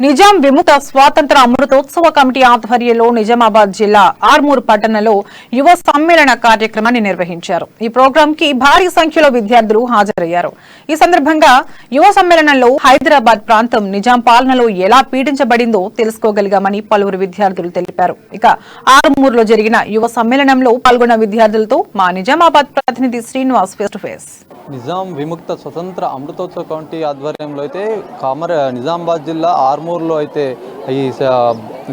నిజాం విముక్త స్వాతంత్ర అమృతోత్సవ కమిటీ ఆధ్వర్యంలో నిజామాబాద్ జిల్లా ఆర్మూర్ పట్టణంలో యువ సమ్మేళన కార్యక్రమాన్ని నిర్వహించారు. ఈ ప్రోగ్రాం కి భారీ సంఖ్యలో విద్యార్థులు హాజరయ్యారు. ఈ సందర్భంగా యువ సమ్మేళనంలో హైదరాబాద్ ప్రాంతం నిజాం పాలనలో ఎలా పీడించబడిందో తెలుసుకోగలిగామని పలువురు విద్యార్థులు తెలిపారు. ఇక ఆర్మూర్లో జరిగిన యువ సమ్మేళనంలో పాల్గొన్న విద్యార్థులతో మా నిజామాబాద్ ప్రతినిధి Srinivas face to face. Nizam విముక్త స్వతంత్ర అమృతోత్సవ కమిటీ ఆధ్వర్యంలో అయితే నిజామాబాద్ జిల్లా ఆర్మూర్లో అయితే ఈ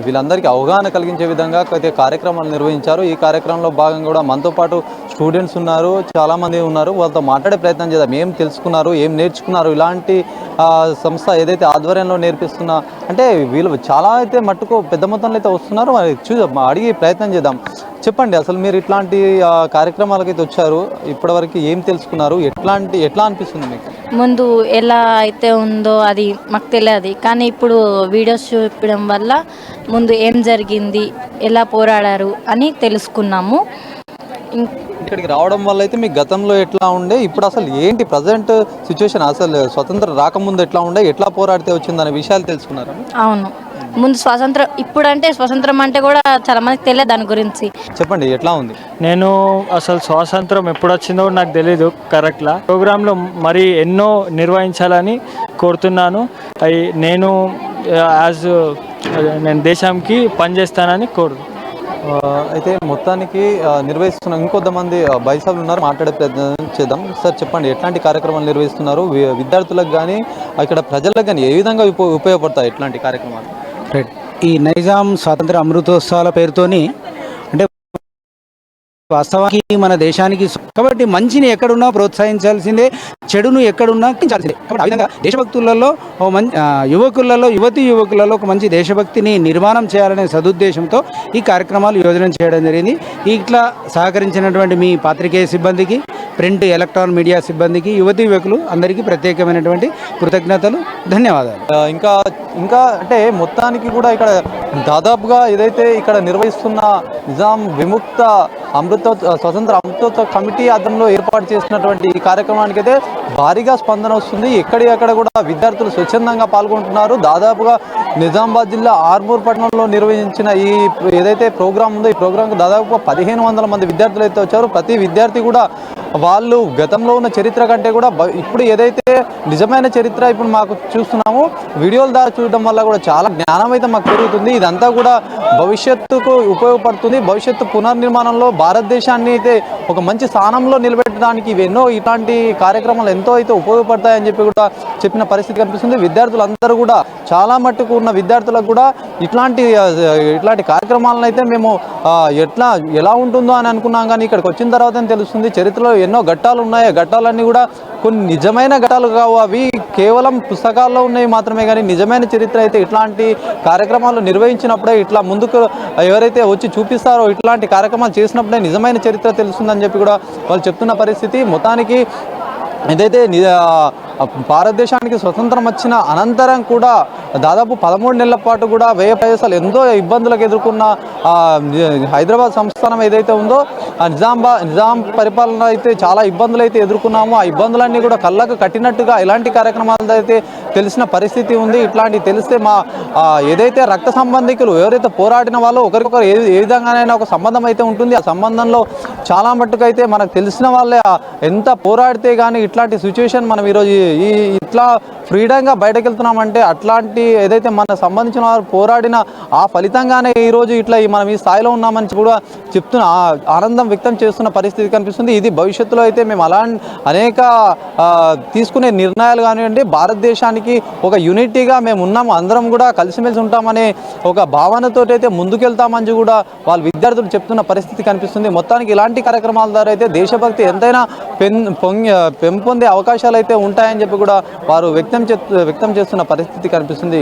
వీళ్ళందరికీ అవగాహన కలిగించే విధంగా అయితే కార్యక్రమాలు నిర్వహించారు. ఈ కార్యక్రమంలో భాగంగా కూడా మనతో పాటు స్టూడెంట్స్ ఉన్నారు, చాలామంది ఉన్నారు. వాళ్ళతో మాట్లాడే ప్రయత్నం చేద్దాం. ఏం తెలుసుకున్నారు, ఏం నేర్చుకున్నారు, ఇలాంటి సంస్థ ఏదైతే ఆధ్వర్యంలో నేర్పిస్తున్నా అంటే వీళ్ళు చాలా అయితే మట్టుకు పెద్ద మొత్తంలో అయితే వస్తున్నారు. అడిగి ప్రయత్నం చేద్దాం. చెప్పండి, అసలు మీరు ఇట్లాంటి కార్యక్రమాలకైతే వచ్చారు, ఇప్పటివరకు ఏం తెలుసుకున్నారు, ఎట్లా అనిపిస్తుంది మీకు? ముందు ఎలా అయితే ఉందో అది మాకు తెలియదు, కానీ ఇప్పుడు వీడియోస్ చూపడం వల్ల ముందు ఏం జరిగింది, ఎలా పోరాడారు అని తెలుసుకున్నాము. ఇక్కడికి రావడం వల్ల అయితే మీ గతంలో ఎట్లా ఉండే, ఇప్పుడు అసలు ఏంటి ప్రజెంట్ సిచ్యువేషన్, అసలు స్వతంత్రం రాకముందు ఎట్లా ఉండే, ఎట్లా పోరాడితే వచ్చిందనే విషయాలు తెలుసుకున్నారు. అవును, ముందు స్వాతంత్రం, ఇప్పుడంటే స్వాతంత్రం అంటే కూడా చాలా మందికి తెలియదు దాని గురించి. చెప్పండి, ఎట్లా ఉంది? నేను అసలు స్వాతంత్రం ఎప్పుడు వచ్చిందో నాకు తెలీదు కరెక్ట్లా. ప్రోగ్రాంలో మరి ఎన్నో నిర్వహించాలని కోరుతున్నాను. నేను నేను దేశానికి పనిచేస్తానని అయితే మొత్తానికి నిర్వహిస్తున్న ఇంకొంతమంది బైసాలు ఉన్నారు, మాట్లాడే ప్రయత్నం చేద్దాం. సార్ చెప్పండి, ఎట్లాంటి కార్యక్రమాలు నిర్వహిస్తున్నారు, విద్యార్థులకు కానీ ఇక్కడ ప్రజలకు కానీ ఏ విధంగా ఉపయోగపడతాయి ఇట్లాంటి కార్యక్రమాలు? ఈ నైజాం స్వాతంత్ర అమృతోత్సవాల పేరుతోని అంటే వాస్తవానికి మన దేశానికి కాబట్టి మంచిని ఎక్కడున్నా ప్రోత్సహించాల్సిందే, చెడును ఎక్కడున్నా కించాల్సిందే. కాబట్టి ఆ విధంగా దేశభక్తులలో యువకులలో ఒక మంచి దేశభక్తిని నిర్మాణం చేయాలనే సదుద్దేశంతో ఈ కార్యక్రమాలు యోజన చేయడం జరిగింది. ఇట్లా సహకరించినటువంటి మీ పాత్రికేయ సిబ్బందికి, ప్రింట్ ఎలక్ట్రానిక్ మీడియా సిబ్బందికి, యువకులు అందరికీ ప్రత్యేకమైనటువంటి కృతజ్ఞతలు, ధన్యవాదాలు. ఇంకా అంటే మొత్తానికి కూడా ఇక్కడ దాదాపుగా ఏదైతే ఇక్కడ నిర్వహిస్తున్న నిజాం విముక్త స్వతంత్ర అమృతోత్సవ కమిటీ ఆధ్వర్యంలో ఏర్పాటు చేసినటువంటి ఈ కార్యక్రమానికి అయితే భారీగా స్పందన వస్తుంది. ఎక్కడికక్కడ కూడా విద్యార్థులు స్వచ్ఛందంగా పాల్గొంటున్నారు. దాదాపుగా నిజామాబాద్ జిల్లా ఆర్మూర్ పట్టణంలో నిర్వహించిన ఈ ఏదైతే ప్రోగ్రాం ఉందో ఈ ప్రోగ్రాంకు దాదాపుగా 1500 మంది విద్యార్థులు అయితే వచ్చారు. ప్రతి విద్యార్థి కూడా వాళ్ళు గతంలో ఉన్న చరిత్ర కంటే కూడా ఇప్పుడు ఏదైతే నిజమైన చరిత్ర ఇప్పుడు మాకు చూస్తున్నాము, వీడియోల ద్వారా చూడడం వల్ల కూడా చాలా జ్ఞానం అయితే మాకు పెరుగుతుంది. ఇదంతా కూడా భవిష్యత్తుకు ఉపయోగపడుతుంది. భవిష్యత్తు పునర్నిర్మాణంలో భారతదేశాన్ని అయితే ఒక మంచి స్థానంలో నిలబెట్టడానికి ఇవెన్నో ఇట్లాంటి కార్యక్రమాలు ఎంతో అయితే ఉపయోగపడతాయని చెప్పి కూడా చెప్పిన పరిస్థితి కనిపిస్తుంది. విద్యార్థులందరూ కూడా చాలా మట్టుకు ఉన్న విద్యార్థులకు కూడా ఇట్లాంటి కార్యక్రమాలను అయితే మేము ఎలా ఉంటుందో అని అనుకున్నాం, కానీ ఇక్కడికి వచ్చిన తర్వాత తెలుస్తుంది చరిత్రలో ఎన్నో ఘట్టాలు ఉన్నాయి. ఘట్టాలన్నీ కూడా కొన్ని నిజమైన ఘట్టాలు కావు, అవి కేవలం పుస్తకాల్లో ఉన్నవి మాత్రమే. కానీ నిజమైన చరిత్ర అయితే ఇట్లాంటి కార్యక్రమాలు నిర్వహించినప్పుడే, ఇట్లా ముందుకు ఎవరైతే వచ్చి చూపిస్తారో ఇట్లాంటి కార్యక్రమాలు చేసినప్పుడే నిజమైన చరిత్ర తెలుస్తుందని చెప్పి కూడా వాళ్ళు చెప్తున్న పరిస్థితి. మొత్తానికి ఏదైతే భారతదేశానికి స్వతంత్రం వచ్చిన అనంతరం కూడా దాదాపు 13 నెలల పాటు కూడా వ్యయ ప్రదేశాలు ఎంతో ఇబ్బందులకు ఎదుర్కొన్న హైదరాబాద్ సంస్థానం ఏదైతే ఉందో నిజాం పరిపాలన అయితే చాలా ఇబ్బందులు అయితే ఎదుర్కొన్నాము. ఆ ఇబ్బందులన్నీ కూడా కళ్ళకు కట్టినట్టుగా ఇలాంటి కార్యక్రమాలు అయితే తెలిసిన పరిస్థితి ఉంది. ఇట్లాంటివి తెలిస్తే మా ఏదైతే రక్త సంబంధికులు ఎవరైతే పోరాడిన వాళ్ళు ఒకరికొకరు ఏ విధంగానైనా ఒక సంబంధం అయితే ఉంటుంది. ఆ సంబంధంలో చాలా మట్టుకు అయితే మనకు తెలిసిన వాళ్ళే ఎంత పోరాడితే కానీ ఇట్లాంటి సిచ్యువేషన్ మనం ఈరోజు ఇట్లా ఫ్రీడంగా బయటకు వెళ్తున్నామంటే అట్లాంటి ఏదైతే మనకు సంబంధించిన వారు పోరాడిన ఆ ఫలితంగానే ఈరోజు ఇట్లా మనం ఈ స్థాయిలో ఉన్నామని కూడా చెప్తున్న ఆనందం వ్యక్తం చేస్తున్న పరిస్థితి కనిపిస్తుంది. ఇది భవిష్యత్తులో అయితే మేము అనేక తీసుకునే నిర్ణయాలు కానివ్వండి, భారతదేశానికి ఒక యూనిటీగా మేము ఉన్నాము, అందరం కూడా కలిసిమెలిసి ఉంటామనే ఒక భావనతో అయితే ముందుకెళ్తామని కూడా వాళ్ళ విద్యార్థులు చెప్తున్న పరిస్థితి కనిపిస్తుంది. మొత్తానికి ఇలాంటి కార్యక్రమాల ద్వారా అయితే దేశభక్తి ఎంతైనా పెంపొందే అవకాశాలు అయితే ఉంటాయని చెప్పి కూడా వారు వ్యక్తం చేస్తున్న పరిస్థితి కనిపిస్తుంది.